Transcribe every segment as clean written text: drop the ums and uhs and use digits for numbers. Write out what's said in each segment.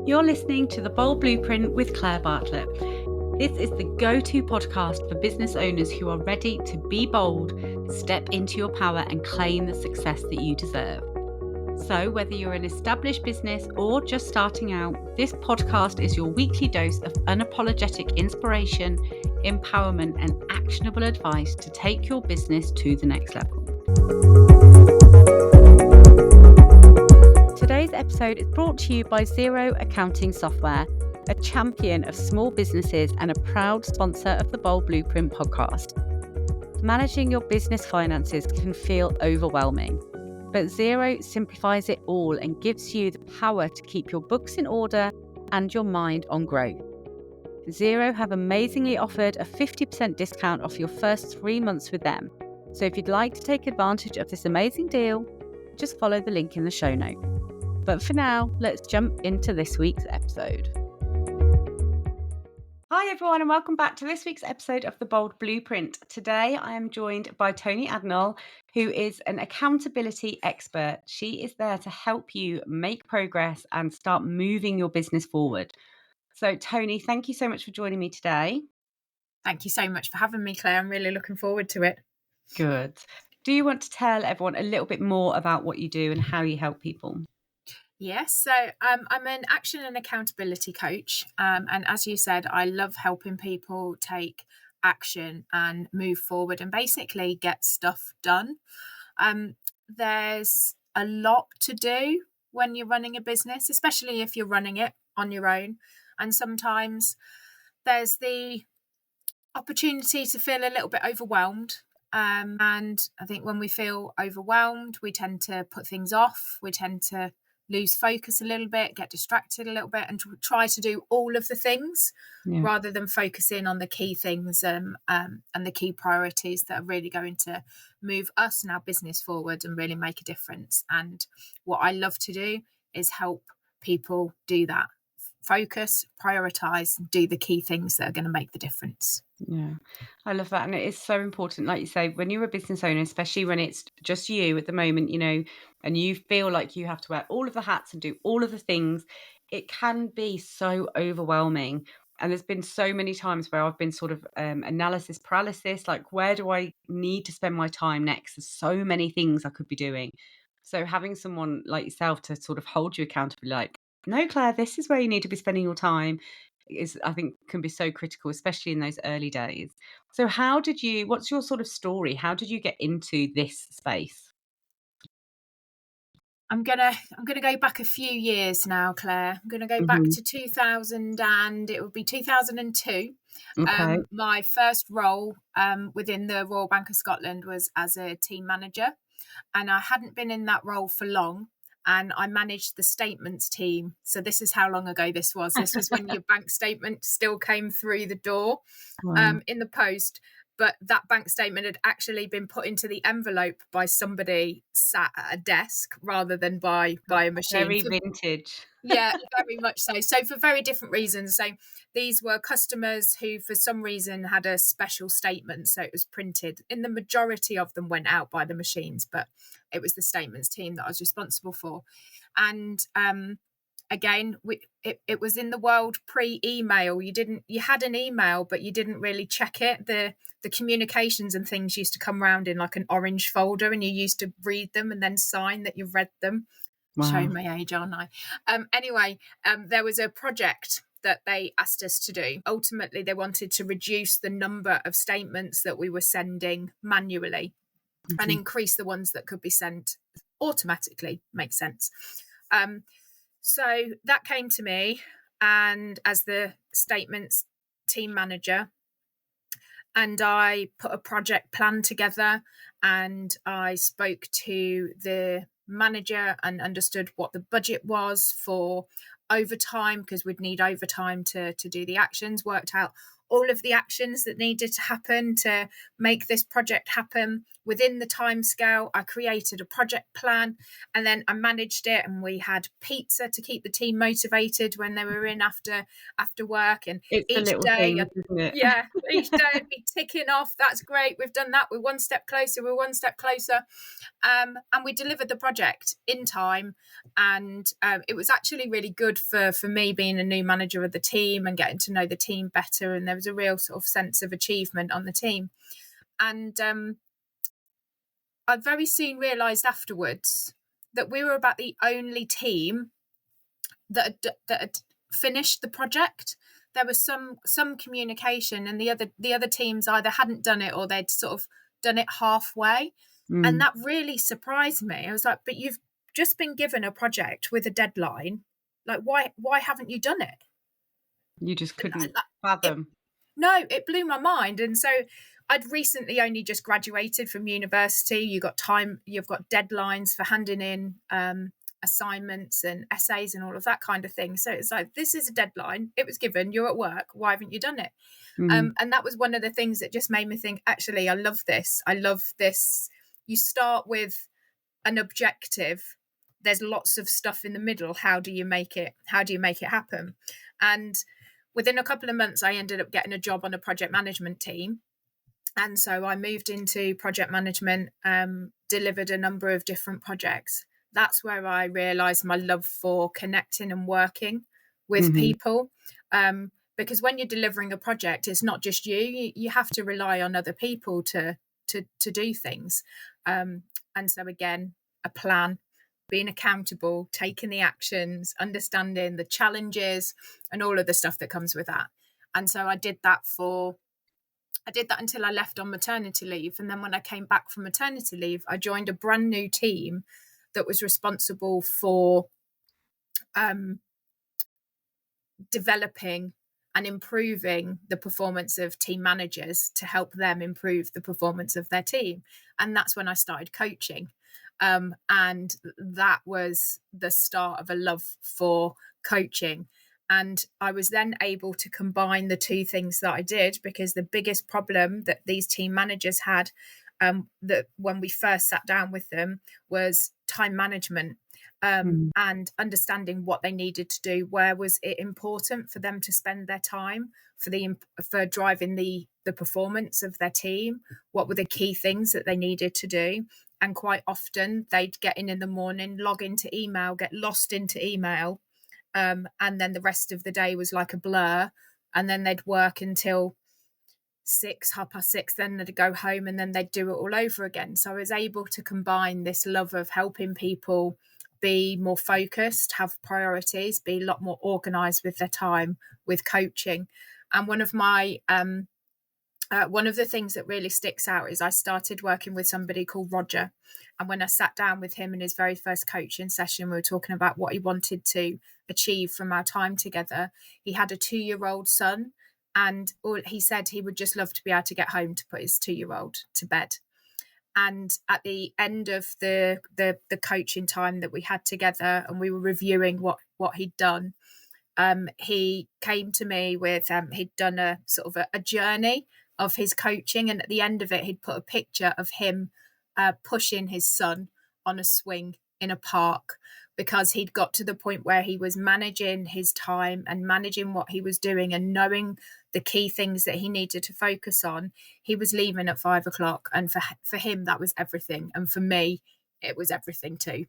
You're listening to The Bold Blueprint with Claire Bartlett. This is the go-to podcast for business owners who are ready to be bold, step into your power and claim the success that you deserve. So whether you're an established business or just starting out, this podcast is your weekly dose of unapologetic inspiration, empowerment and actionable advice to take your business to the next level. Today's episode is brought to you by Xero Accounting Software, a champion of small businesses and a proud sponsor of the Bold Blueprint podcast. Managing your business finances can feel overwhelming, but Xero simplifies it all and gives you the power to keep your books in order and your mind on growth. Xero have amazingly offered a 50% discount off your first 3 months with them. So if you'd like to take advantage of this amazing deal, just follow the link in the show note. But for now, let's jump into this week's episode. Hi everyone and welcome back to this week's episode of The Bold Blueprint. Today I am joined by Toni Addinall, who is an accountability expert. She is there to help you make progress and start moving your business forward. So Toni, thank you so much for joining me today. Thank you so much for having me, Claire. I'm really looking forward to it. Good. Do you want to tell everyone a little bit more about what you do and how you help people? Yes, so I'm an action and accountability coach. And as you said, I love helping people take action and move forward and basically get stuff done. There's a lot to do when you're running a business, especially if you're running it on your own. And sometimes there's the opportunity to feel a little bit overwhelmed. And I think when we feel overwhelmed, we tend to put things off. We tend to lose focus a little bit, get distracted a little bit, and try to do all of the things rather than focusing on the key things and the key priorities that are really going to move us and our business forward and really make a difference. And what I love to do is help people do that. Focus, prioritise, and do the key things that are going to make the difference. Yeah, I love that. And it is so important, like you say, when you're a business owner, especially when it's just you at the moment, you know, and you feel like you have to wear all of the hats and do all of the things, it can be so overwhelming. And there's been so many times where I've been sort of analysis paralysis, like where do I need to spend my time next? There's so many things I could be doing. So having someone like yourself to sort of hold you accountable, like, no, Claire, this is where you need to be spending your time is, I think, can be so critical, especially in those early days. So what's your sort of story? How did you get into this space? I'm gonna go back a few years now, Claire. I'm gonna go back to 2000 and it would be 2002. Okay. My first role within the Royal Bank of Scotland was as a team manager, and I hadn't been in that role for long. And I managed the statements team. So this is how long ago this was. This was when your bank statement still came through the door in the post. But that bank statement had actually been put into the envelope by somebody sat at a desk rather than by a machine. Very vintage. Yeah, very much so. So for very different reasons. So these were customers who, for some reason, had a special statement. So it was printed. And the majority of them went out by the machines, but it was the statements team that I was responsible for. And again, it was in the world pre-email. You had an email, but you didn't really check it. The communications and things used to come around in like an orange folder, and you used to read them and then sign that you've read them. Wow. Showing my age, aren't I? Anyway, there was a project that they asked us to do. Ultimately, they wanted to reduce the number of statements that we were sending manually and increase the ones that could be sent automatically. Makes sense. So that came to me, and as the statements team manager, and I put a project plan together, and I spoke to the manager and understood what the budget was for overtime, because we'd need overtime to do the actions, worked out all of the actions that needed to happen to make this project happen, within the timescale. I created a project plan, and then I managed it. And we had pizza to keep the team motivated when they were in after work. And It's the each little day, things, isn't it? yeah, each day I'd be ticking off. That's great. We've done that. We're one step closer. We're one step closer. And we delivered the project in time. And it was actually really good for me being a new manager of the team and getting to know the team better. And there was a real sort of sense of achievement on the team. And I very soon realised afterwards that we were about the only team that had finished the project. There was some communication, and the other teams either hadn't done it or they'd sort of done it halfway, and Mm. that really surprised me. I was like, "But you've just been given a project with a deadline. Like, why haven't you done it?" You just couldn't It fathom. No, it blew my mind. And so I'd recently only just graduated from university. You've got deadlines for handing in assignments and essays and all of that kind of thing. So it's like, this is a deadline. It was given, you're at work. Why haven't you done it? Mm. And that was one of the things that just made me think, actually, I love this. I love this. You start with an objective. There's lots of stuff in the middle. How do you make it happen? And within a couple of months, I ended up getting a job on a project management team. And so I moved into project management, delivered a number of different projects. That's where I realized my love for connecting and working with Mhm. people. Because when you're delivering a project, it's not just you have to rely on other people to do things. And so again, a plan, being accountable, taking the actions, understanding the challenges, and all of the stuff that comes with that. And so I did that until I left on maternity leave. And then when I came back from maternity leave, I joined a brand new team that was responsible for um, developing and improving the performance of team managers to help them improve the performance of their team. And that's when I started coaching. And that was the start of a love for coaching. And I was then able to combine the two things that I did, because the biggest problem that these team managers had, that when we first sat down with them, was time management, Mm. and understanding what they needed to do. Where was it important for them to spend their time for driving the performance of their team? What were the key things that they needed to do? And quite often they'd get in the morning, log into email, get lost into email, and then the rest of the day was like a blur. And then they'd work until 6, 6:30, then they'd go home, and then they'd do it all over again. So I was able to combine this love of helping people be more focused, have priorities, be a lot more organized with their time, with coaching. And one of the things that really sticks out is I started working with somebody called Roger. And when I sat down with him in his very first coaching session, we were talking about what he wanted to achieve from our time together. He had a 2-year-old son, and he said he would just love to be able to get home to put his 2-year-old to bed. And at the end of the coaching time that we had together, and we were reviewing what he'd done, he came to me with, he'd done a sort of a journey of his coaching, and at the end of it, he'd put a picture of him pushing his son on a swing in a park, because he'd got to the point where he was managing his time and managing what he was doing and knowing the key things that he needed to focus on. He was leaving at 5 o'clock, and for him that was everything, and for me it was everything too.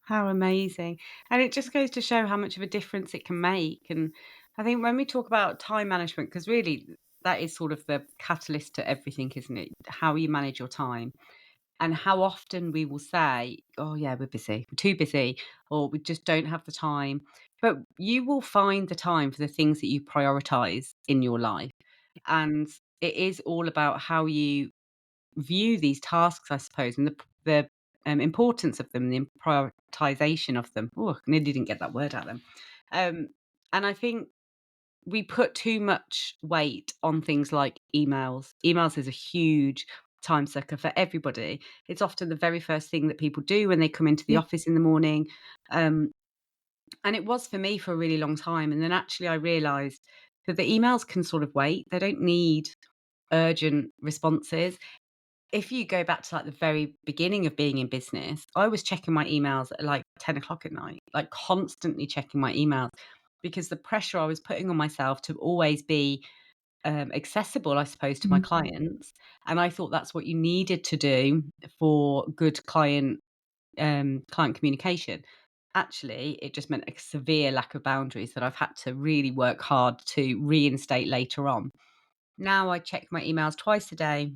How amazing. And it just goes to show how much of a difference it can make. And I think when we talk about time management, because really that is sort of the catalyst to everything, isn't it? How you manage your time. And how often we will say, "Oh, yeah, we're busy. We're too busy," or "We just don't have the time." But you will find the time for the things that you prioritize in your life. And it is all about how you view these tasks, I suppose, and the importance of them, the prioritization of them. Oh, I nearly didn't get that word out then. And I think we put too much weight on things like emails. Emails is a huge time sucker for everybody. It's often the very first thing that people do when they come into the Yeah. office in the morning. Um, and it was for me for a really long time. And then actually I realized that the emails can sort of wait. They don't need urgent responses. if you go back to, like, the very beginning of being in business, I was checking my emails at, like, 10 o'clock at night, like, constantly checking my emails because the pressure I was putting on myself to always be, accessible, I suppose, to my Mhm. clients, and I thought that's what you needed to do for good client communication. Actually, it just meant a severe lack of boundaries that I've had to really work hard to reinstate later on. Now I check my emails twice a day,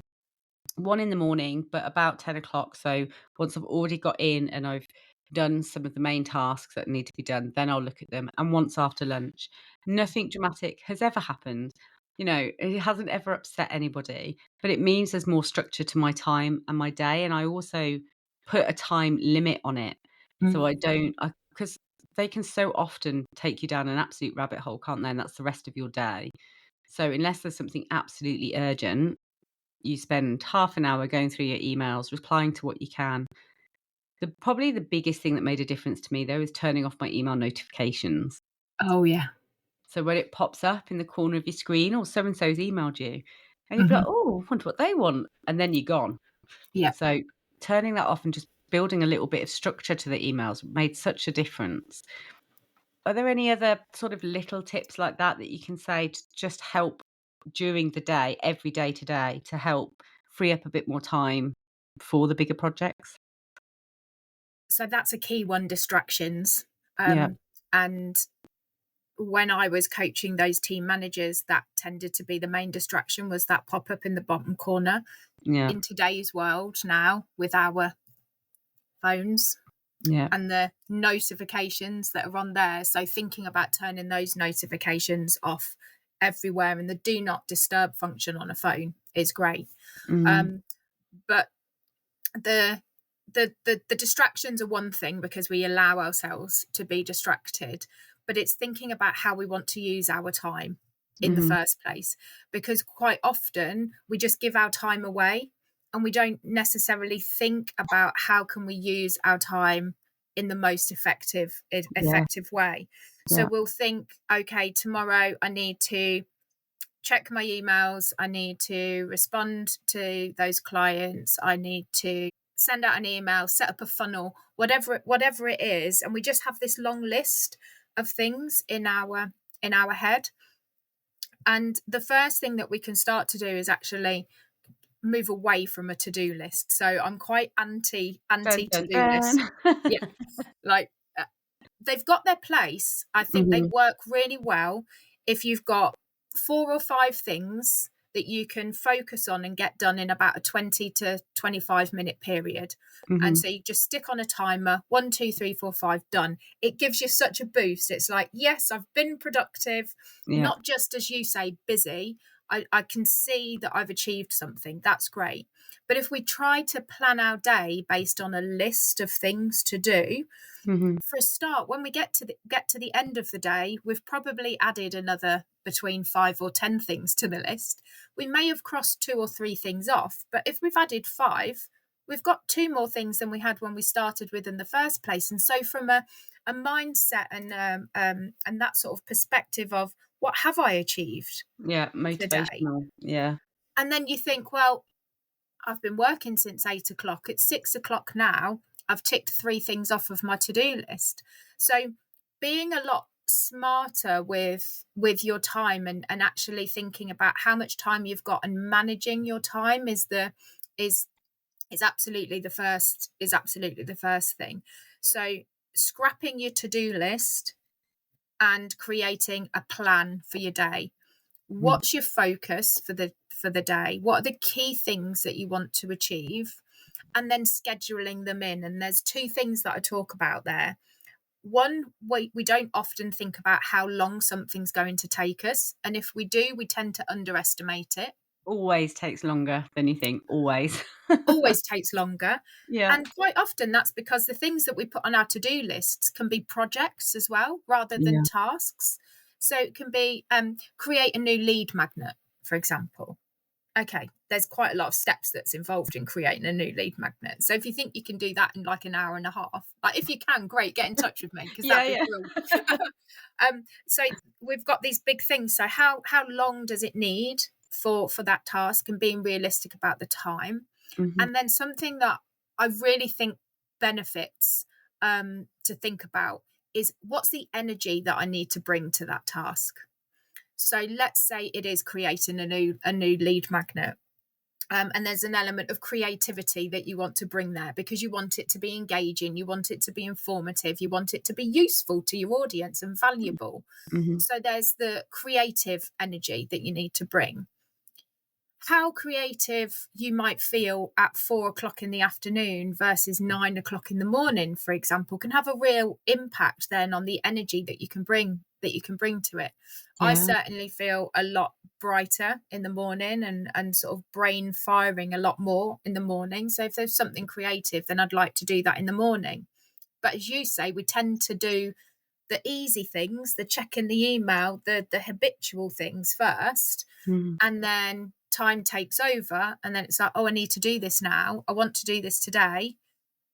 one in the morning, but about 10 o'clock. So once I've already got in and I've done some of the main tasks that need to be done, then I'll look at them. And once after lunch, nothing dramatic has ever happened. It hasn't ever upset anybody, but it means there's more structure to my time and my day. And I also put a time limit on it. So Mm. I don't, because they can so often take you down an absolute rabbit hole, can't they? And that's the rest of your day. So unless there's something absolutely urgent, you spend half an hour going through your emails, replying to what you can. Probably the biggest thing that made a difference to me, though, is turning off my email notifications. Oh, yeah. So when it pops up in the corner of your screen, "Oh, so and so's emailed you," and you'd be like, Mhm. "Oh, I wonder what they want," and then you're gone. Yeah. So turning that off and just building a little bit of structure to the emails made such a difference. Are there any other sort of little tips like that that you can say to just help during the day, every day today, to help free up a bit more time for the bigger projects? So that's a key one, distractions. Yeah, And when I was coaching those team managers, that tended to be the main distraction, was that pop up in the bottom corner. yeah, In today's world now, with our phones yeah. and the notifications that are on there, so thinking about turning those notifications off everywhere, and the do not disturb function on a phone is great. Mhm. Um, but the the distractions are one thing because we allow ourselves to be distracted, but it's thinking about how we want to use our time in the Mhm. first place, because quite often we just give our time away and we don't necessarily think about how can we use our time in the most Yeah, effective way. So yeah. we'll think, okay, tomorrow I need to check my emails, I need to respond to those clients, I need to send out an email, set up a funnel, whatever it is, and we just have this long list of things in our head. And the first thing that we can start to do is actually move away from a to-do list. So I'm quite Dun, anti dun, to-do list. dun. Yeah, like they've got their place. I think they Mhm. work really well if you've got 4 or 5 things that you can focus on and get done in about a 20 to 25-minute period. And Mhm. so you just stick on a timer, 1, 2, 3, 4, 5, done. It gives you such a boost. It's like, yes, I've been productive, Yeah. not just as you say, busy. I can see that I've achieved something. That's great. But if we try to plan our day based on a list of things to do, Mhm. for a start, when we get to the end of the day, we've probably added another between 5 or 10 things to the list. We may have crossed 2 or 3 things off, but if we've added 5, we've got 2 more things than we had when we started with in the first place. And so, from a mindset and that sort of perspective of what have I achieved Yeah, today, motivational. Yeah. and then you think, well, I've been working since 8 o'clock. It's 6 o'clock now. I've ticked 3 things off of my to-do list. So being a lot smarter with your time, and actually thinking about how much time you've got and managing your time is is absolutely the first thing. So scrapping your to-do list and creating a plan for your day. Mm. What's your focus for the day? What are the key things that you want to achieve? And then scheduling them in. And there's 2 things that I talk about there. One, we don't often think about how long something's going to take us, and if we do, we tend to underestimate it. Always takes longer than you think, always. Always takes longer. Yeah. And quite often that's because the things that we put on our to-do lists can be projects as well, rather than Yeah. tasks. So it can be create a new lead magnet, for example. Okay, there's quite a lot of steps that's involved in creating a new lead magnet. So if you think you can do that in like an hour and a half, like if you can, great, get in touch with me because Yeah, that'd be yeah. brilliant. So we've got these big things. So how long does it need for that task, and being realistic about the time? Mhm. And then something that I really think benefits to think about is, what's the energy that I need to bring to that task? So let's say it is creating a new lead magnet. And there's an element of creativity that you want to bring there, because you want it to be engaging, you want it to be informative, you want it to be useful to your audience and valuable. Mhm. So there's the creative energy that you need to bring. How creative you might feel at 4 o'clock in the afternoon versus 9 o'clock in the morning, for example, can have a real impact then on the energy that you can bring to it. I Yeah. certainly feel a lot brighter in the morning, and sort of brain firing a lot more in the morning. So if there's something creative, then I'd like to do that in the morning. But as you say, we tend to do the easy things, the checking the email, the habitual things first, Mhm. and then time takes over, and then it's like, oh, I need to do this now, I want to do this today,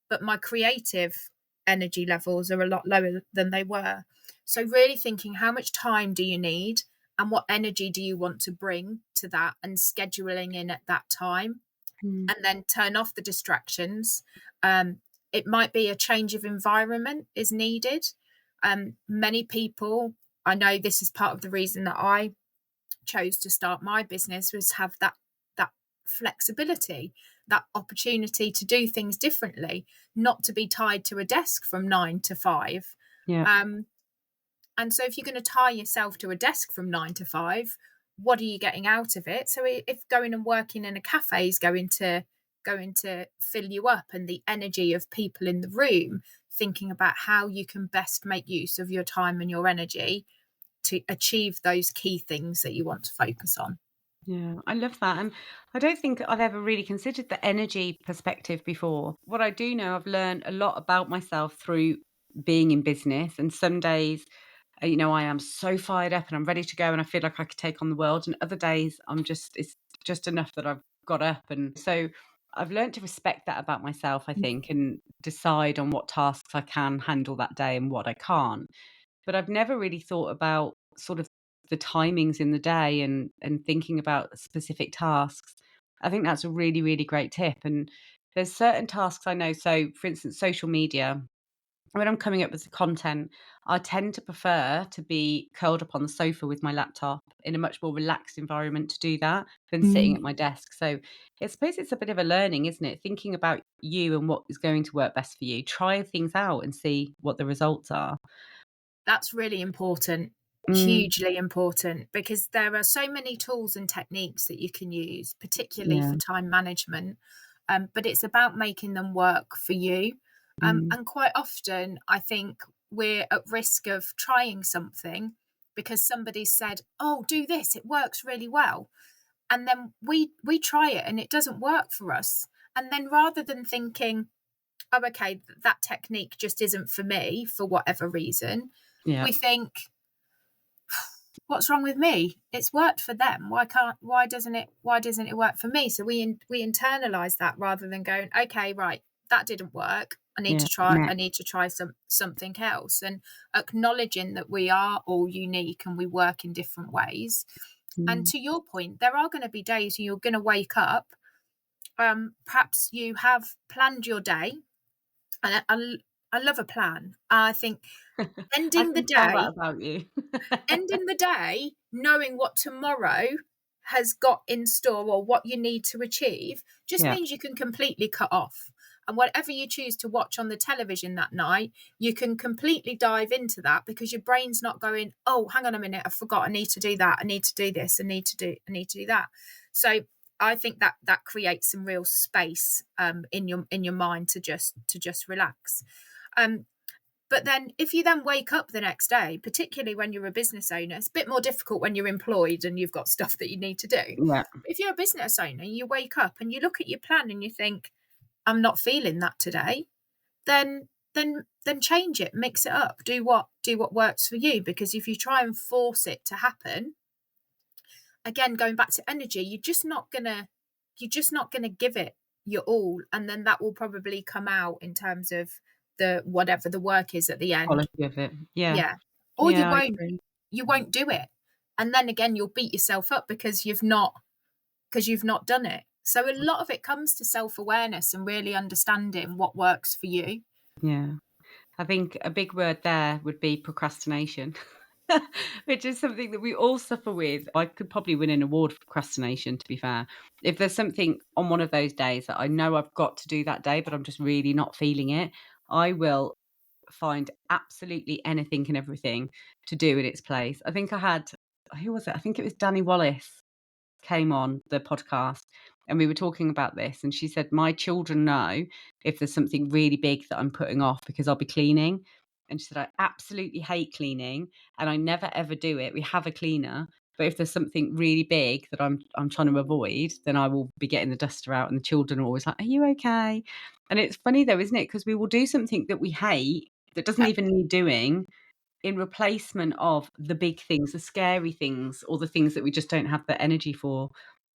but my creative energy levels are a lot lower than they were. So really thinking, how much time do you need, and what energy do you want to bring to that, and scheduling in at that time, Mm. and then turn off the distractions. It might be a change of environment is needed. Many people, I know this is part of the reason that I chose to start my business, was have that flexibility, that opportunity to do things differently, not to be tied to a desk from 9 to 5. Yeah. um, and so if you're going to tie yourself to a desk from 9 to 5, what are you getting out of it? So if going and working in a cafe is going to fill you up, and the energy of people in the room, thinking about how you can best make use of your time and your energy to achieve those key things that you want to focus on. Yeah, I love that. And I don't think I've ever really considered the energy perspective before. What I do know, I've learned a lot about myself through being in business. And some days, I am so fired up and I'm ready to go and I feel like I could take on the world. And other days, it's just enough that I've got up. And so I've learned to respect that about myself, I think, and decide on what tasks I can handle that day and what I can't. But I've never really thought about sort of the timings in the day and thinking about specific tasks. I think that's a really, really great tip. And there's certain tasks I know. So, for instance, social media, when I'm coming up with the content, I tend to prefer to be curled up on the sofa with my laptop in a much more relaxed environment to do that than sitting Mm. at my desk. So I suppose it's a bit of a learning, isn't it? Thinking about you and what is going to work best for you. Try things out and see what the results are. That's really important, Mm, hugely important, because there are so many tools and techniques that you can use, particularly yeah. for time management. But it's about making them work for you. Mm, And quite often, I think we're at risk of trying something because somebody said, "Oh, do this; it works really well," and then we try it and it doesn't work for us. And then rather than thinking, oh, okay, that technique just isn't for me for whatever reason, yeah. we think, what's wrong with me? It's worked for them. Why doesn't it work for me? So we internalize that rather than going, okay, right, that didn't work. Yeah. I need to try something else, and acknowledging that we are all unique and we work in different ways. And Mm. to your point, there are going to be days you're going to wake up. Perhaps you have planned your day, and I love a plan. I think I ending the can tell that day about you. ending the day knowing what tomorrow has got in store, or what you need to achieve, just Yeah, means you can completely cut off. And whatever you choose to watch on the television that night, you can completely dive into that, because your brain's not going, oh, hang on a minute, I forgot, I need to do that, I need to do this, I need to do that. So I think that creates some real space in your mind to just relax. Um, but then if you then wake up the next day, particularly when you're a business owner, it's a bit more difficult when you're employed and you've got stuff that you need to do. yeah, If you're a business owner, you wake up and you look at your plan and you think, I'm not feeling that today, then change it, mix it up, do what works for you. Because if you try and force it to happen, again, going back to energy, you're just not gonna give it your all, and then that will probably come out in terms of the whatever the work is at the end. quality of it. Yeah, Yeah. Or you yeah, I won't agree. you won't do it. And then again, you'll beat yourself up because you've not done it. So a lot of it comes to self-awareness and really understanding what works for you. Yeah. I think a big word there would be procrastination, which is something that we all suffer with. I could probably win an award for procrastination, to be fair. If there's something on one of those days that I know I've got to do that day, but I'm just really not feeling it, I will find absolutely anything and everything to do in its place. I think I had, who was it? I think it was Danny Wallace came on the podcast and we were talking about this, and she said, "My children know if there's something really big that I'm putting off because I'll be cleaning." And she said, "I absolutely hate cleaning and I never ever do it. We have a cleaner, but if there's something really big that I'm trying to avoid, then I will be getting the duster out and the children are always like, 'Are you okay?'" And it's funny though, isn't it? Because we will do something that we hate that doesn't Uh, even need doing in replacement of the big things, the scary things, or the things that we just don't have the energy for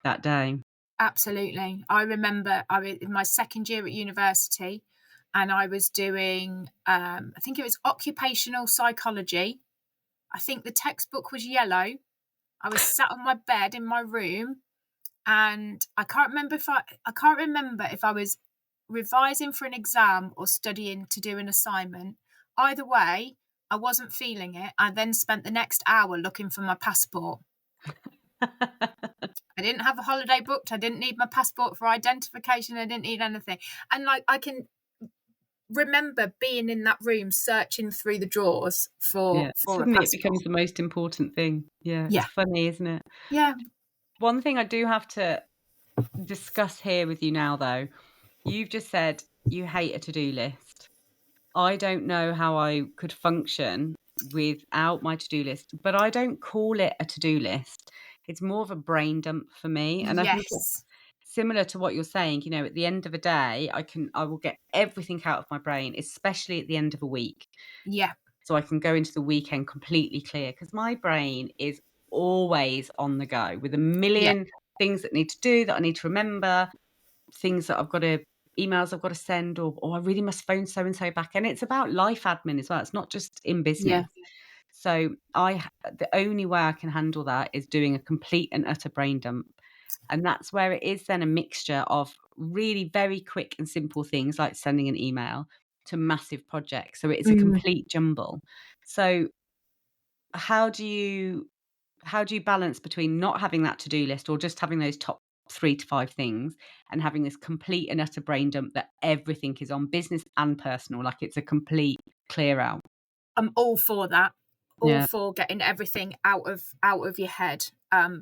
that day. Absolutely. I remember I was in my second year at university, and I was doing, I think it was occupational psychology. I think the textbook was yellow. I was sat on my bed in my room, and I can't remember if I was revising for an exam or studying to do an assignment. Either way, I wasn't feeling it. I then spent the next hour looking for my passport. I didn't have a holiday booked. I didn't need my passport for identification. I didn't need anything. And like I can remember being in that room searching through the drawers Yeah, for a suddenly it becomes passport. the most important thing. Yeah, it's Yeah. funny, isn't it? Yeah. One thing I do have to discuss here with you now, though, you've just said you hate a to-do list. I don't know how I could function without my to-do list, but I don't call it a to-do list. It's more of a brain dump for me, and I think it's Yes. similar to what you're saying. At the end of a day, I will get everything out of my brain, especially at the end of a week, Yeah. so I can go into the weekend completely clear because my brain is always on the go with a Yeah. million things that need to do, that I need to remember, things that I've got to emails I've got to send, or I really must phone so and so back. And it's about life admin as well. It's not just in Yeah. business. So the only way I can handle that is doing a complete and utter brain dump. And that's where it is then a mixture of really very quick and simple things like sending an email to massive projects. So it's a Mm. complete jumble. So how do you how do you balance between not having that to-do list or just having those top 3 to 5 things and having this complete and utter brain dump that everything is on business and personal, like it's a complete clear out? I'm all for that. All Yeah, for getting everything out of your head.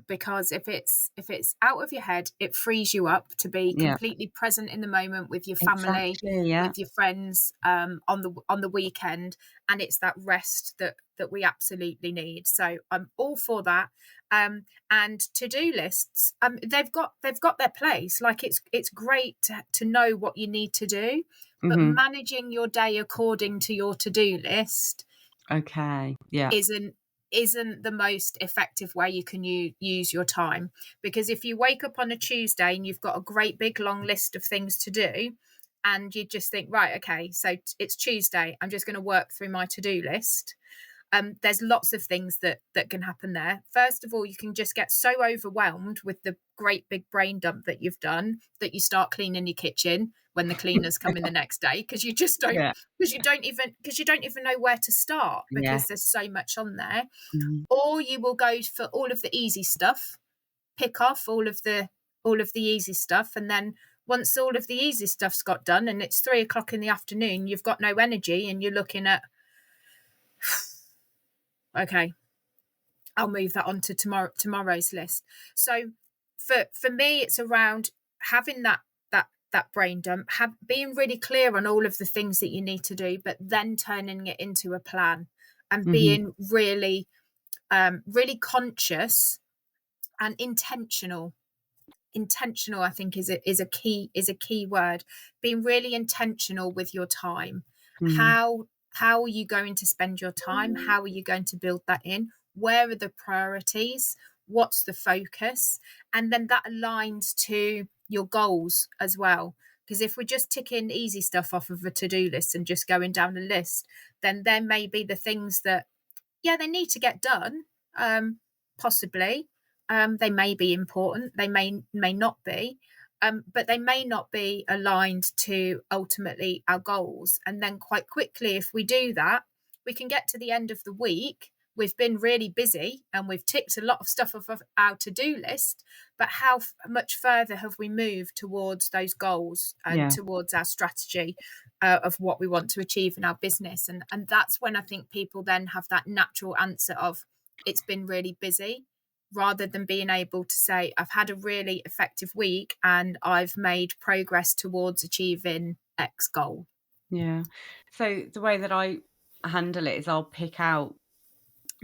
Because if it's out of your head, it frees you up to be yeah, completely present in the moment with your family, exactly, yeah. with your friends, on the weekend, and it's that rest that we absolutely need. So I'm all for that. And to-do lists, they've got their place. Like it's great to know what you need to do, but Mhm. managing your day according to your to-do list Okay, yeah. isn't isn't the most effective way you can use your time, because if you wake up on a Tuesday and you've got a great big long list of things to do, and you just think, right, okay, so it's Tuesday, I'm just going to work through my to-do list. There's lots of things that can happen there. First of all, you can just get so overwhelmed with the great big brain dump that you've done that you start cleaning your kitchen when the cleaners come in the next day, because you just don't Yeah, because you don't even know where to start yeah. because there's so much on there. Mhm. Or you will go for all of the easy stuff, pick off all of the easy stuff, and then once all of the easy stuff's got done and it's 3 o'clock in the afternoon, you've got no energy and you're looking at, okay, I'll move that on to tomorrow's list. So for me, it's around having that brain dump, being really clear on all of the things that you need to do, but then turning it into a plan and Mhm. being really conscious and intentional. I think is a key word. Being really intentional with your time. Mhm. How are you going to spend your time? How are you going to build that in? Where are the priorities? What's the focus? And then that aligns to your goals as well, because if we're just ticking easy stuff off of a to-do list and just going down a list, then there may be the things that, yeah, they need to get done, possibly. They may be important, they may not be. but they may not be aligned to ultimately our goals. And then quite quickly, if we do that, we can get to the end of the week. We've been really busy and we've ticked a lot of stuff off of our to-do list, but how much further have we moved towards those goals and Yeah. towards our strategy of what we want to achieve in our business? And that's when I think people then have that natural answer of, it's been really busy, rather than being able to say, I've had a really effective week and I've made progress towards achieving X goal. Yeah. So the way that I handle it is I'll pick out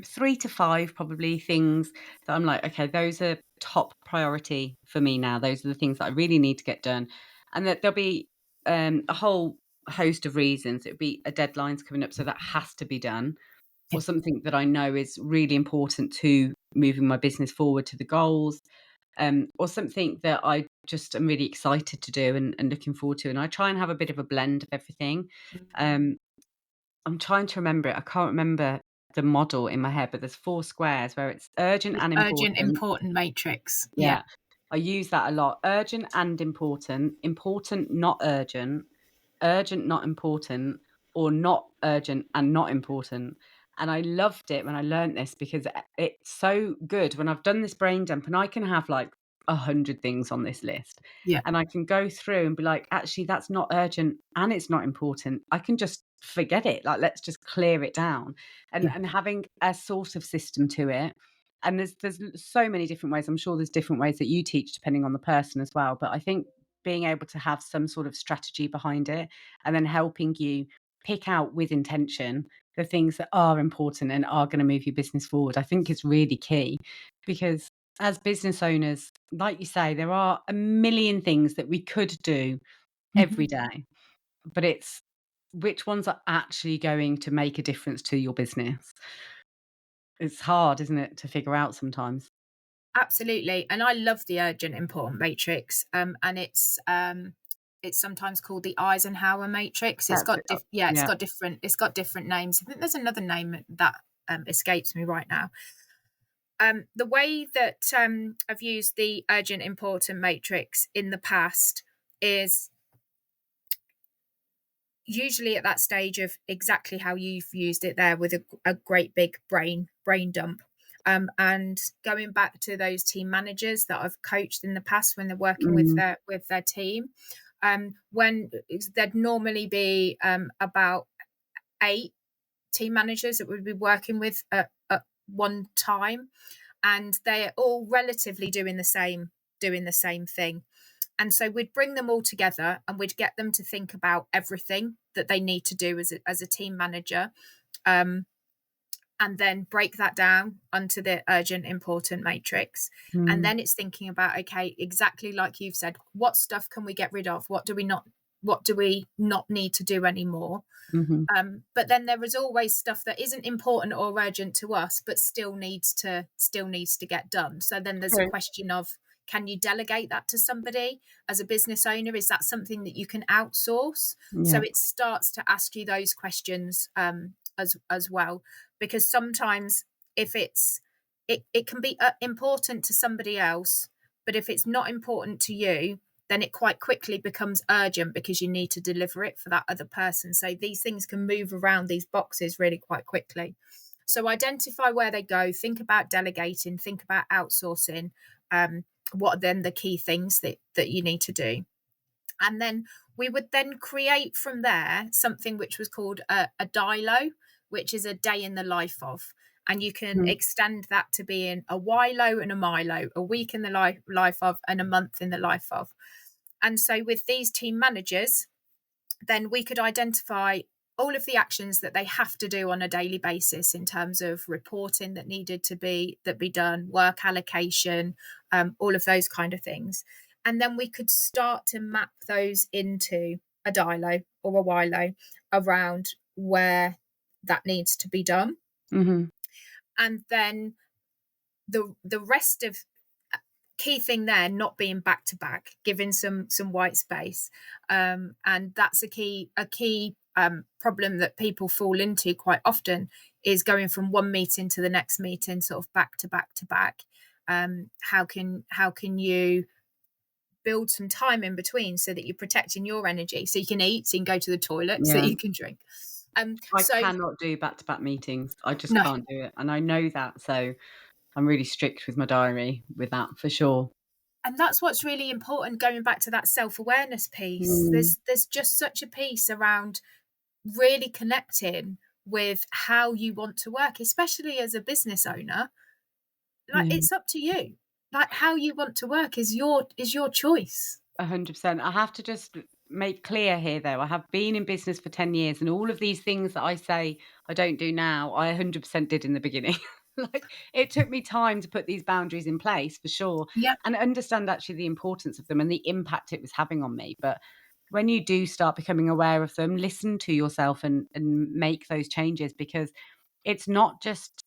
3 to 5 probably things that I'm like, "Okay, those are top priority for me now. Those are the things that I really need to get done." And that there'll be, a whole host of reasons. It'll be a deadline's coming up, so that has to be done, Yeah. or something that I know is really important to moving my business forward to the goals, or something that I just am really excited to do and looking forward to, and I try and have a bit of a blend of everything. Mm. Um, I'm trying to remember it. I can't remember the model in my head, but there's 4 squares where it's urgent This and urgent, important. important matrix. Yeah. Yeah, I use that a lot. Urgent and important, important, not urgent, urgent, not important, or not urgent and not important. And I loved it when I learnt this because it's so good when I've done this brain dump and I can have like 100 things on this list Yeah. and I can go through and be like, actually, that's not urgent and it's not important. I can just forget it. Like, let's just clear it down. Yeah. And having a sort of system to it. And there's so many different ways. I'm sure there's different ways that you teach depending on the person as well. But I think being able to have some sort of strategy behind it and then helping you pick out with intention the things that are important and are going to move your business forward, I think is really key. Because as business owners, like you say, there are a million things that we could do every Mhm. day, but it's which ones are actually going to make a difference to your business. It's hard, isn't it, to figure out sometimes. Absolutely. And I love the urgent, important matrix. And it's sometimes called the Eisenhower matrix. It's That's got it. yeah, Yeah. it's got different names. I think there's another name that escapes me right now. The way that I've used the urgent, important matrix in the past is usually at that stage of exactly how you've used it there, with a great big brain dump. And going back to those team managers that I've coached in the past when they're working Mhm. with their team, when there'd normally be about 8 team managers that would be working with at one time, and they're all relatively doing the same thing. And so we'd bring them all together and we'd get them to think about everything that they need to do as a team manager, um, and then break that down onto the urgent, important matrix. And Mm. then it's thinking about, okay, exactly like you've said, what stuff can we get rid of? What do we not need to do anymore? Mhm. But then there is always stuff that isn't important or urgent to us, but still needs to get done. So then there's a True. question of, can you delegate that to somebody as a business owner? Is that something that you can outsource? So Yeah. it starts to ask you those questions as well, because sometimes if it can be important to somebody else, but if it's not important to you, then it quite quickly becomes urgent because you need to deliver it for that other person. So these things can move around these boxes really quite quickly. So identify where they go, think about delegating, think about outsourcing. What are then the key things that you need to do? And then we would then create from there something which was called a dilo, which is a day in the life of. And you can Mhm. extend that to being a whilo and a milo, a week in the life of, and a month in the life of. And so with these team managers, then we could identify all of the actions that they have to do on a daily basis in terms of reporting that needed to be done, work allocation, all of those kind of things. And then we could start to map those into a dilo or a wilo around where that needs to be done. Mhm. And then the rest of key thing there, not being back to back, giving some white space. And that's a key problem that people fall into quite often, is going from one meeting to the next meeting, sort of back to back to back. How can you build some time in between so that you're protecting your energy, so you can eat, so you can go to the toilet, so Yeah. you can drink. I So cannot do back-to-back meetings. I just no, can't do it, and I know that, so I'm really strict with my diary with that for sure. and that's what's really important, going back to that self-awareness piece. Mm, There's just such a piece around really connecting with how you want to work, especially as a business owner. Like, yeah. it's up to you. Like, how you want to work is your choice. 100%. I have to just make clear here, though, I have been in business for 10 years, and all of these things that I say I don't do now, I 100% did in the beginning. Like, it took me time to put these boundaries in place for sure, Yep, and understand actually the importance of them and the impact it was having on me. But when you do start becoming aware of them, listen to yourself and make those changes, because it's not just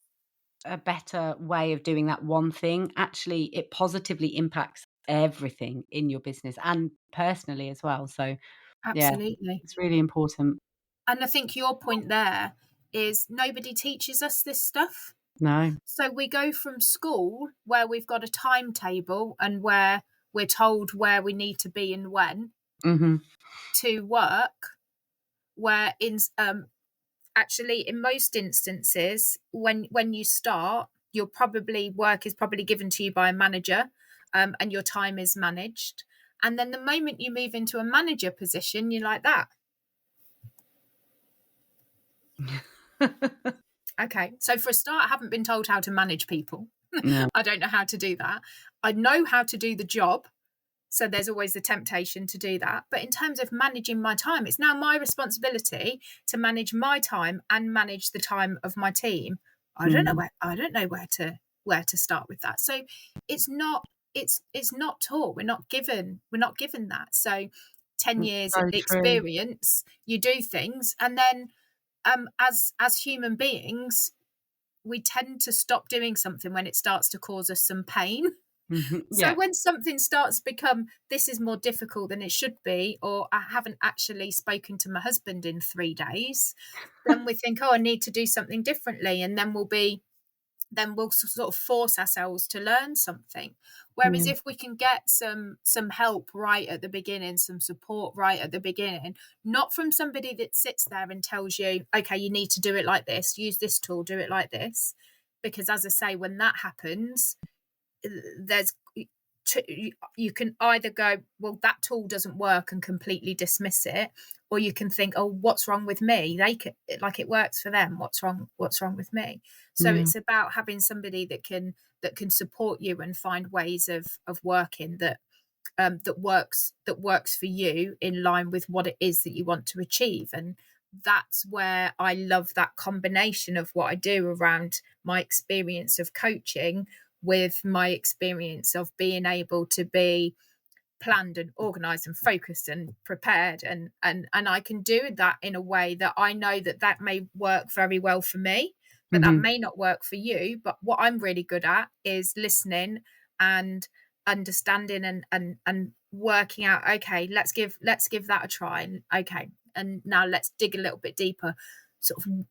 a better way of doing that one thing. Actually, it positively impacts everything in your business and personally as well. So, yeah, absolutely. it's really important. And I think your point there is nobody teaches us this stuff. No. So we go from school where we've got a timetable and where we're told where we need to be and when, Mhm. to work where actually in most instances when you start, you're probably work is probably given to you by a manager, and your time is managed. And then the moment you move into a manager position, you're like that. Okay, so for a start, I haven't been told how to manage people. No. I don't know how to do that. I know how to do the job. So there's always the temptation to do that. But in terms of managing my time, it's now my responsibility to manage my time and manage the time of my team. Mm. I don't know where to start with that. So it's not it's not taught. We're not given that. So 10 It's years so true. experience, you do things, and then as human beings, we tend to stop doing something when it starts to cause us some pain. Mhm. So Yeah. when something starts to become, this is more difficult than it should be, or I haven't actually spoken to my husband in 3 days, then we think, oh, I need to do something differently. And then we'll sort of force ourselves to learn something. Whereas Yeah. if we can get some help right at the beginning, some support right at the beginning, not from somebody that sits there and tells you, okay, you need to do it like this, use this tool, do it like this. Because as I say, when that happens, there's you can either go, well, that tool doesn't work, and completely dismiss it, or you can think, oh, what's wrong with me? They could, like, it works for them, what's wrong with me? So Yeah. it's about having somebody that can support you and find ways of working that works for you in line with what it is that you want to achieve. And that's where I love that combination of what I do around my experience of coaching with my experience of being able to be planned and organized and focused and prepared, and I can do that in a way that I know that that may work very well for me, but that Mhm. may not work for you. But what I'm really good at is listening and understanding and working out, okay, let's give that a try, and okay, and now let's dig a little bit deeper. Sort of,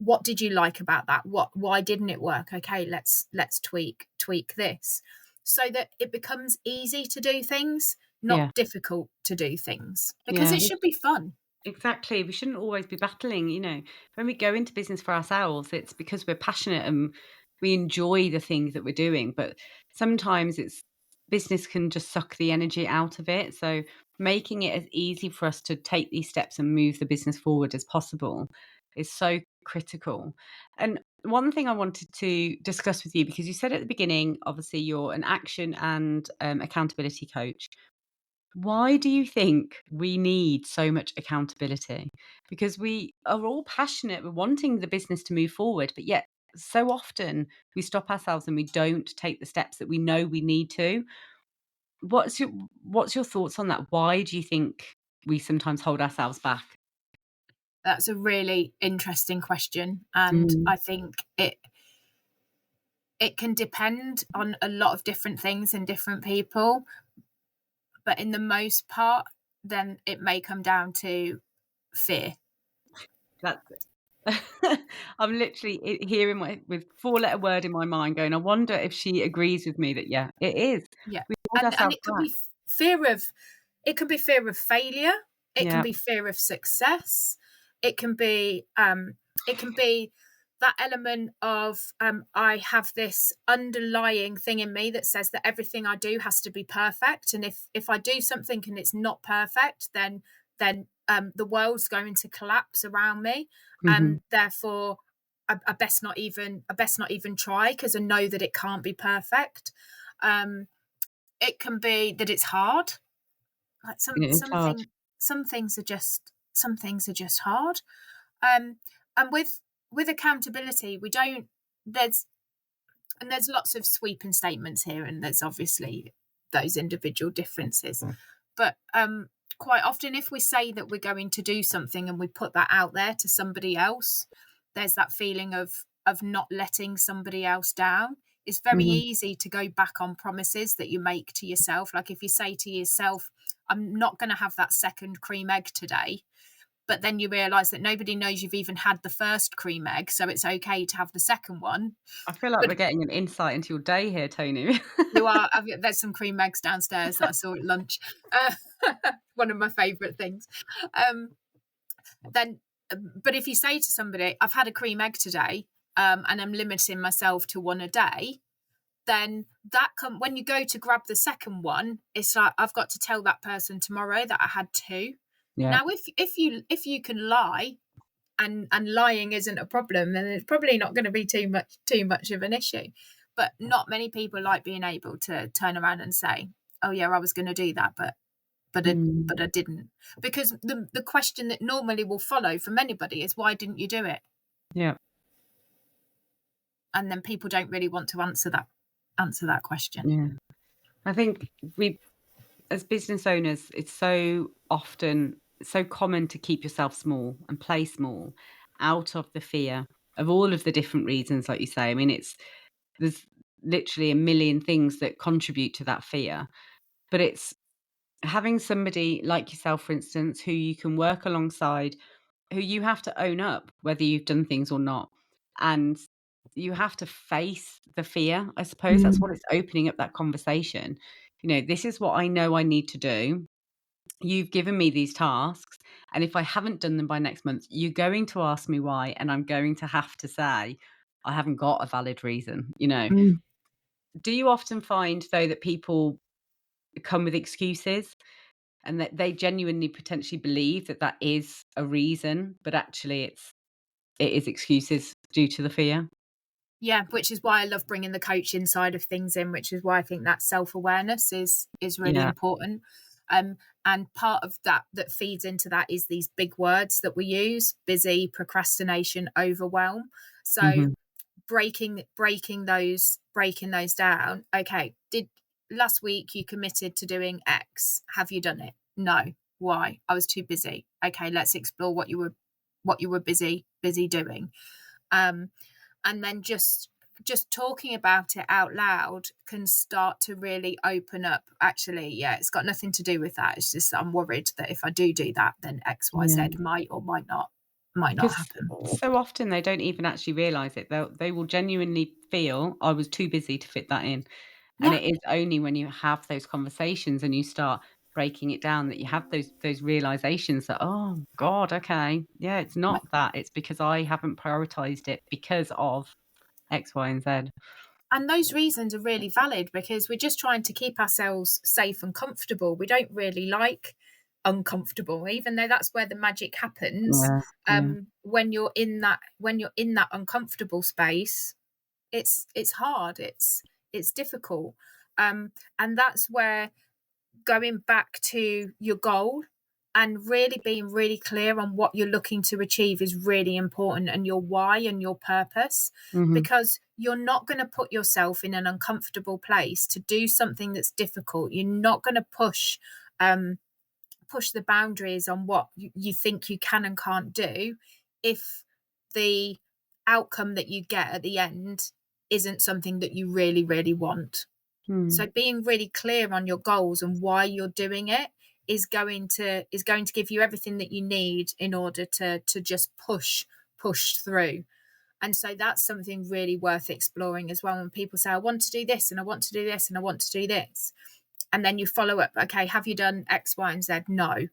what did you like about that? Why didn't it work? Okay, let's tweak this, so that it becomes easy to do things, Yeah. not difficult to do things, because Yeah. it should be fun. Exactly. We shouldn't always be battling, you know. When we go into business for ourselves, it's because we're passionate and we enjoy the things that we're doing. But sometimes it's business can just suck the energy out of it. So making it as easy for us to take these steps and move the business forward as possible is so critical. And one thing I wanted to discuss with you, because you said at the beginning, obviously you're an action and accountability coach. Why do you think we need so much accountability? Because we are all passionate, we're wanting the business to move forward, but yet so often we stop ourselves and we don't take the steps that we know we need to. What's your what's your thoughts on that? Why do you think we sometimes hold ourselves back? That's a really interesting question, and Mm, I think it can depend on a lot of different things and different people, but in the most part, then it may come down to fear. that's it. I'm literally hearing my with four-letter word in my mind going, I wonder if she agrees with me that, yeah, it is. Yeah, We hold and ourselves it could be back. fear of it can be fear of failure, it can Yeah. be fear of success, it can be that element of I have this underlying thing in me that says that everything I do has to be perfect, and if I do something and it's not perfect, then the world's going to collapse around me, Mhm. and therefore I best not even try because I know that it can't be perfect. Um, it can be that it's hard. Like It is hard. some things are just hard. Um, and with accountability, we don't. There's there's lots of sweeping statements here, and there's obviously those individual differences. But quite often, if we say that we're going to do something and we put that out there to somebody else, there's that feeling of not letting somebody else down. It's very Mhm. easy to go back on promises that you make to yourself. Like if you say to yourself, I'm not going to have that second cream egg today, but then you realize that nobody knows you've even had the first cream egg, so it's okay to have the second one. I feel like But we're getting an insight into your day here, Tony. you are, there's some cream eggs downstairs that I saw at lunch. Uh, one of my favourite things. Um, then, but if you say to somebody, I've had a cream egg today, and I'm limiting myself to one a day, then when you go to grab the second one, it's like I've got to tell that person tomorrow that I had two. Yeah. Now, if you can lie, and lying isn't a problem, then it's probably not going to be too much of an issue. But not many people like being able to turn around and say, "Oh yeah, I was going to do that, Mm. but I didn't," because the question that normally will follow from anybody is, "Why didn't you do it?" Yeah. And then people don't really want to answer that question. Yeah. I think we as business owners, it's so often so common to keep yourself small and play small out of the fear of all of the different reasons, like you say. I mean, there's literally a million things that contribute to that fear, but it's having somebody like yourself, for instance, who you can work alongside, who you have to own up whether you've done things or not. And you have to face the fear, I suppose. That's Mm. what it's opening up that conversation. This is what I know I need to do. You've given me these tasks. And if I haven't done them by next month, you're going to ask me why. And I'm going to have to say, I haven't got a valid reason. Mm. Do you often find, though, that people come with excuses and that they genuinely potentially believe that that is a reason, but actually it is excuses due to the fear? Yeah, which is why I love bringing the coaching side of things in, which is why I think that self-awareness is really Yeah. important. Um, and part of that feeds into that is these big words that we use: busy, procrastination, overwhelm. So Mhm. breaking those down. Okay, did last week you committed to doing X? Have you done it? No. Why? I was too busy. Okay, let's explore what you were busy doing. Um, and then just talking about it out loud can start to really open up. Actually, yeah, it's got nothing to do with that. It's just I'm worried that if I do that, then XYZ Yeah. might or might not Because happen. so often they don't even actually realise it. They will genuinely feel, "I was too busy to fit that in." And Yeah. it is only when you have those conversations and you start breaking it down that you have those realizations that, "Oh god, okay. Yeah, it's not that. It's because I haven't prioritized it because of X, Y, and Z." And those reasons are really valid because we're just trying to keep ourselves safe and comfortable. We don't really like uncomfortable, even though that's where the magic happens. Yeah, yeah. When you're in that uncomfortable space, it's hard. It's difficult. And that's where going back to your goal and really being really clear on what you're looking to achieve is really important, and your why and your purpose, Mhm, because you're not going to put yourself in an uncomfortable place to do something that's difficult. You're not going to push the boundaries on what you think you can and can't do if the outcome that you get at the end isn't something that you really really want. So mm, being really clear on your goals and why you're doing it is going to give you everything that you need in order to just push through. And so that's something really worth exploring as well. When people say, I want to do this and I want to do this and I want to do this, And then you follow up. Okay, have you done X, Y, and Z? No.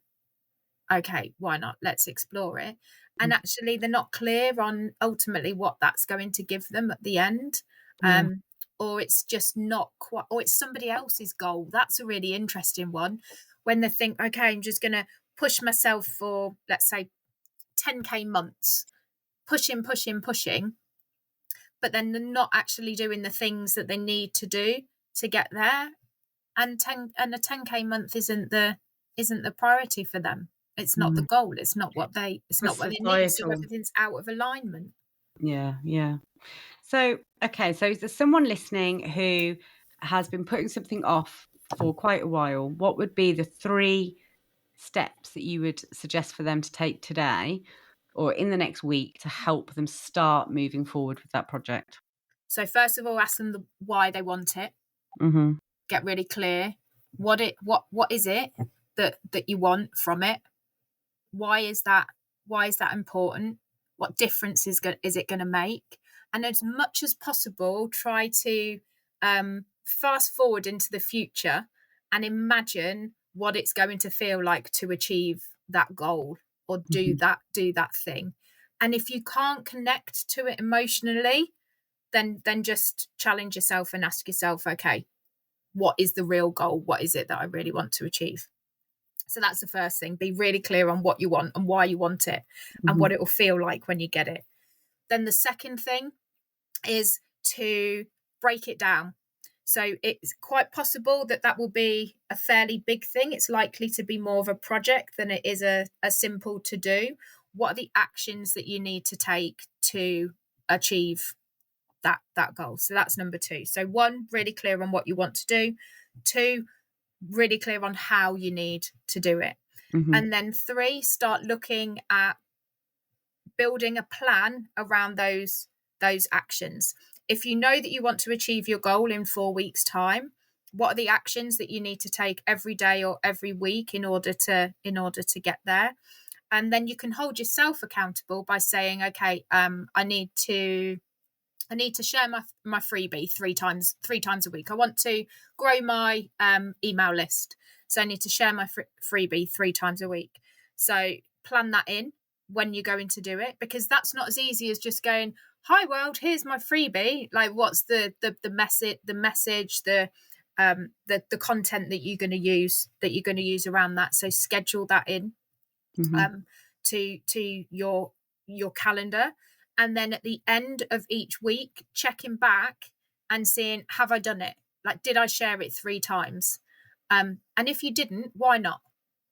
Okay, why not? Let's explore it. And Mm. actually, they're not clear on ultimately what that's going to give them at the end. Yeah. Um, or it's just not quite, or it's somebody else's goal. That's a really interesting one. When they think, okay, I'm just going to push myself for, let's say, 10K months, pushing, pushing, pushing, but then they're not actually doing the things that they need to do to get there. And a 10K month isn't the priority for them. It's not the Mm. goal. It's For not what they need. So societal. everything's out of alignment. Yeah, yeah. So, okay, so is there someone listening who has been putting something off for quite a while? What would be the 3 steps that you would suggest for them to take today or in the next week to help them start moving forward with that project? So first of all, ask them why they want it. Mhm. Get really clear. What is it that you want from it? Why is that? Why is that important? What difference is it going to make? And as much as possible, try to fast forward into the future and imagine what it's going to feel like to achieve that goal or Mhm. do that thing. And if you can't connect to it emotionally, then just challenge yourself and ask yourself, okay, what is the real goal? What is it that I really want to achieve? So that's the first thing. Be really clear on what you want and why you want it and Mhm. what it will feel like when you get it. Then the second thing is to break it down. So it's quite possible that will be a fairly big thing. It's likely to be more of a project than it is a simple to do. What are the actions that you need to take to achieve that goal? So that's number two. So one, really clear on what you want to do. Two, really clear on how you need to do it. Mhm. And then three, start looking at building a plan around those actions. If you know that you want to achieve your goal in 4 weeks' time, what are the actions that you need to take every day or every week in order to get there? And then you can hold yourself accountable by saying, okay, I need to share my freebie three times a week. I want to grow my email list, so I need to share my freebie 3 times a week. So plan that in when you're going to do it, because that's not as easy as just going, "Hi world, here's my freebie." Like, what's the message, the content that you're going to use around that? So schedule that in Mhm. um, to your calendar, and then at the end of each week, checking back and seeing, have I done it? Like, did I share it 3 times? And if you didn't, why not?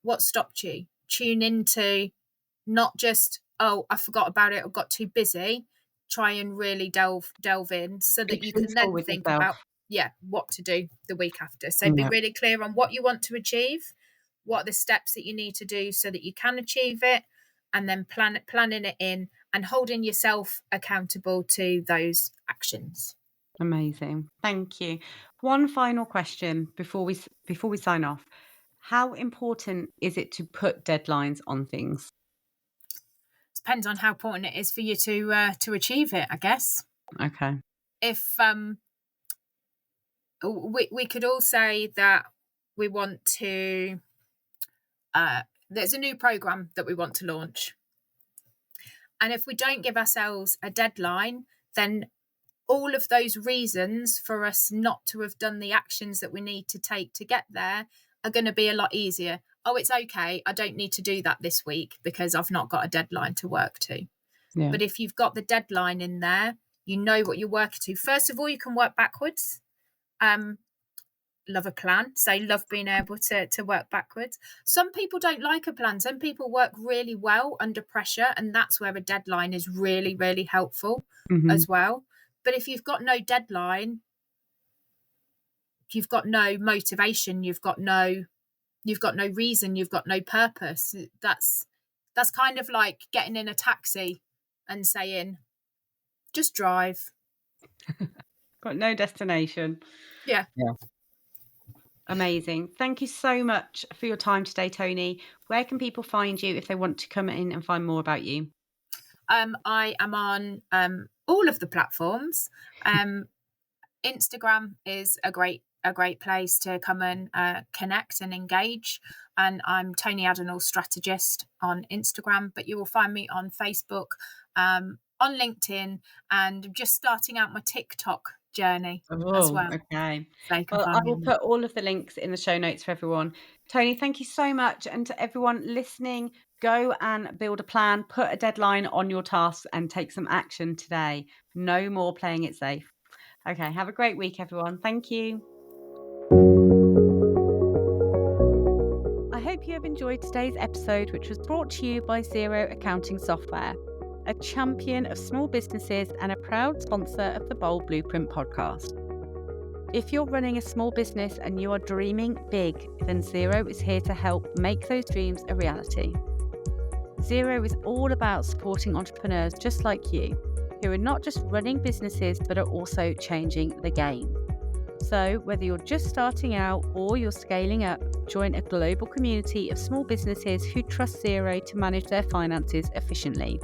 What stopped you? Tune into not just, oh, I forgot about it or got too busy. Try and really delve in so Be that you can truthful then with think yourself. about, yeah, what to do the week after. So be Yeah, really clear on what you want to achieve, what are the steps that you need to do so that you can achieve it, and then planning it in and holding yourself accountable to those actions. amazing. Thank you. One final question before we sign off. How important is it to put deadlines on things? Depends on how important it is for you to achieve it, I guess. Okay. If we could all say that we want to there's a new program that we want to launch, and if we don't give ourselves a deadline, then all of those reasons for us not to have done the actions that we need to take to get there are going to be a lot easier. Oh, it's okay, I don't need to do that this week because I've not got a deadline to work to. Yeah. But if you've got the deadline in there, you know what you're working to. First of all, you can work backwards. Love a plan. So love being able to work backwards. Some people don't like a plan. Some people work really well under pressure, and that's where a deadline is really, really helpful Mhm. as well. But if you've got no deadline, you've got no motivation, you've got no reason, you've got no purpose. That's kind of like getting in a taxi and saying, just drive. Got no destination. Yeah. Yeah. Amazing. Thank you so much for your time today, Tony. Where can people find you if they want to come in and find more about you? I am on all of the platforms. Instagram is a great a great place to come and connect and engage. And I'm Toni Addinall, strategist on Instagram, but you will find me on Facebook, on LinkedIn, and just starting out my TikTok journey as Oh, well. okay. So you can Well, I find me will on there. put all of the links in the show notes for everyone. Tony, thank you so much. And to everyone listening, go and build a plan, put a deadline on your tasks, and take some action today. No more playing it safe. Okay. Have a great week, everyone. Thank you. I hope you have enjoyed today's episode, which was brought to you by Xero Accounting Software, a champion of small businesses and a proud sponsor of the Bold Blueprint podcast. If you're running a small business and you are dreaming big, then Xero is here to help make those dreams a reality. Xero is all about supporting entrepreneurs just like you, who are not just running businesses but are also changing the game. So, whether you're just starting out or you're scaling up, join a global community of small businesses who trust Xero to manage their finances efficiently.